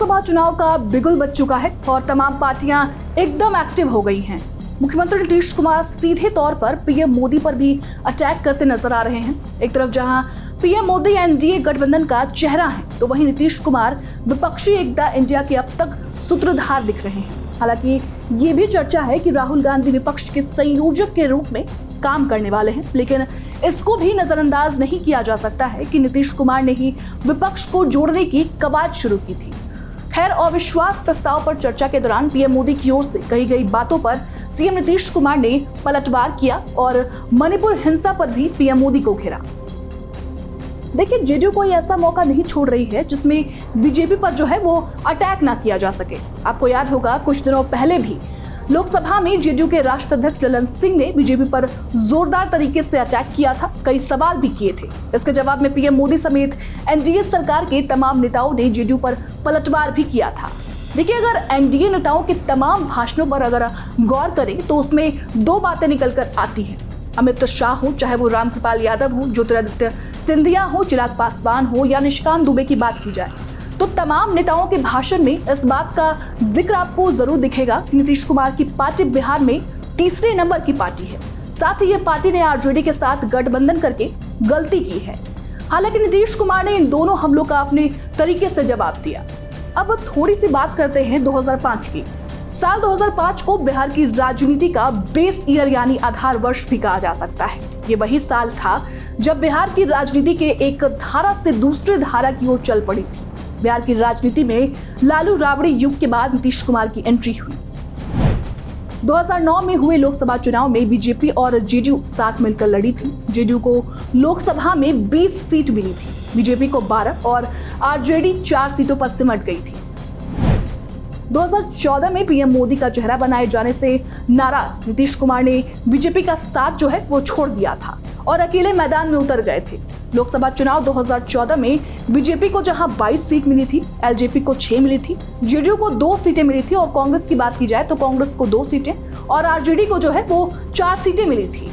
लोकसभा चुनाव का बिगुल बज चुका है और तमाम पार्टियां एकदम एक्टिव हो गई हैं। मुख्यमंत्री नीतीश कुमार सीधे तौर पर पीएम मोदी पर भी अटैक करते नजर आ रहे हैं। एक तरफ जहां पीएम मोदी एनडीए गठबंधन का चेहरा है, तो वहीं नीतीश कुमार विपक्षी एकता इंडिया के अब तक सूत्रधार दिख रहे हैं। हालांकि ये भी चर्चा है कि राहुल गांधी विपक्ष के संयोजक के रूप में काम करने वाले हैं, लेकिन इसको भी नजरअंदाज नहीं किया जा सकता है कि नीतीश कुमार ने ही विपक्ष को जोड़ने की कवायद शुरू की थी। खैर, अविश्वास प्रस्ताव पर चर्चा के दौरान पीएम मोदी की ओर से कही गई बातों पर सीएम नीतीश कुमार ने पलटवार किया और मणिपुर हिंसा पर भी पीएम मोदी को घेरा। देखिए, जेडीयू कोई ऐसा मौका नहीं छोड़ रही है जिसमें बीजेपी पर जो है वो अटैक ना किया जा सके। आपको याद होगा, कुछ दिनों पहले भी लोकसभा में जेडीयू के राष्ट्रीय अध्यक्ष ललन सिंह ने बीजेपी पर जोरदार तरीके से अटैक किया था, कई सवाल भी किए थे। इसके जवाब में पीएम मोदी समेत एनडीए सरकार के तमाम नेताओं ने जेडीयू पर पलटवार भी किया था। देखिए, अगर एनडीए नेताओं के तमाम भाषणों पर अगर गौर करें तो उसमें दो बातें निकलकर आती हैं। अमित शाह हो, चाहे वो रामकृपाल यादव हो, ज्योतिरादित्य सिंधिया हो, चिराग पासवान हो या निशिकांत दुबे की बात की जाए, तो तमाम नेताओं के भाषण में इस बात का जिक्र आपको जरूर दिखेगा कि नीतीश कुमार की पार्टी बिहार में तीसरे नंबर की पार्टी है। साथ ही ये पार्टी ने आरजेडी के साथ गठबंधन करके गलती की है। हालांकि नीतीश कुमार ने इन दोनों हमलों का अपने तरीके से जवाब दिया। अब थोड़ी सी बात करते हैं 2005 की। साल 2005 को बिहार की राजनीति का बेस ईयर यानी आधार वर्ष भी कहा जा सकता है। ये वही साल था जब बिहार की राजनीति के एक धारा से दूसरे धारा की ओर चल पड़ी थी। बिहार की राजनीति में लालू राबड़ी युग के बाद नीतीश कुमार की एंट्री हुई। 2009 में हुए लोकसभा चुनाव में बीजेपी और जेडीयू साथ मिलकर लड़ी थी। जेडीयू को लोकसभा में 20 सीट मिली थी, बीजेपी को 12 और आरजेडी 4 सीटों पर सिमट गई थी। 2014 में पीएम मोदी का चेहरा बनाए जाने से नाराज नीतीश कुमार ने बीजेपी का साथ जो है वो छोड़ दिया था और अकेले मैदान में उतर गए थे। लोकसभा चुनाव 2014 में बीजेपी को जहां 22 सीट मिली थी, एलजेपी को 6 मिली थी, जेडीयू को 2 सीटें मिली थी और कांग्रेस की बात की जाए तो कांग्रेस को 2 सीटें और आरजेडी को जो है वो 4 सीटें मिली थी।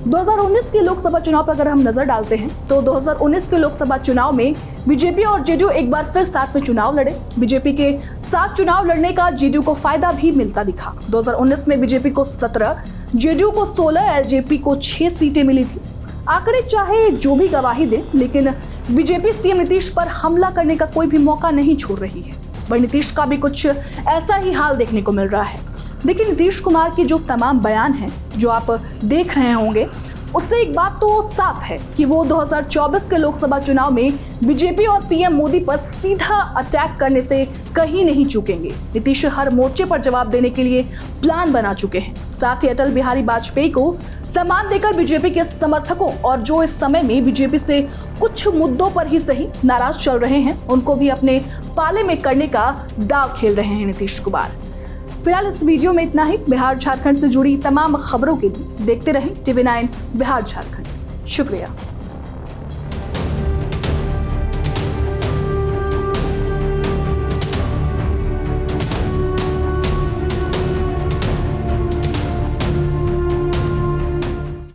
2019 के लोकसभा चुनाव पर अगर हम नजर डालते हैं तो 2019 के लोकसभा चुनाव में बीजेपी और जेडीयू एक बार फिर साथ में चुनाव लड़े। बीजेपी के साथ चुनाव लड़ने का जेडीयू को फायदा भी मिलता दिखा। 2019 में बीजेपी को 17, जेडीयू को 16, एलजेपी को 6 सीटें मिली थी। आंकड़े चाहे जो भी गवाही दें, लेकिन बीजेपी सीएम नीतीश पर हमला करने का कोई भी मौका नहीं छोड़ रही है। वहीं नीतीश का भी कुछ ऐसा ही हाल देखने को मिल रहा है। देखिए, नीतीश कुमार के जो तमाम बयान हैं जो आप देख रहे होंगे, उससे एक बात तो साफ है कि वो 2024 के लोकसभा चुनाव में बीजेपी और पीएम मोदी पर सीधा अटैक करने से कहीं नहीं चूकेंगे। नीतीश हर मोर्चे पर जवाब देने के लिए प्लान बना चुके हैं। साथ ही अटल बिहारी वाजपेयी को सम्मान देकर बीजेपी के समर्थकों और जो इस समय में बीजेपी से कुछ मुद्दों पर ही सही नाराज चल रहे हैं, उनको भी अपने पाले में करने का दांव खेल रहे हैं नीतीश कुमार। फिलहाल इस वीडियो में इतना ही। बिहार झारखंड से जुड़ी तमाम खबरों के लिए देखते रहें TV9 बिहार झारखंड। शुक्रिया।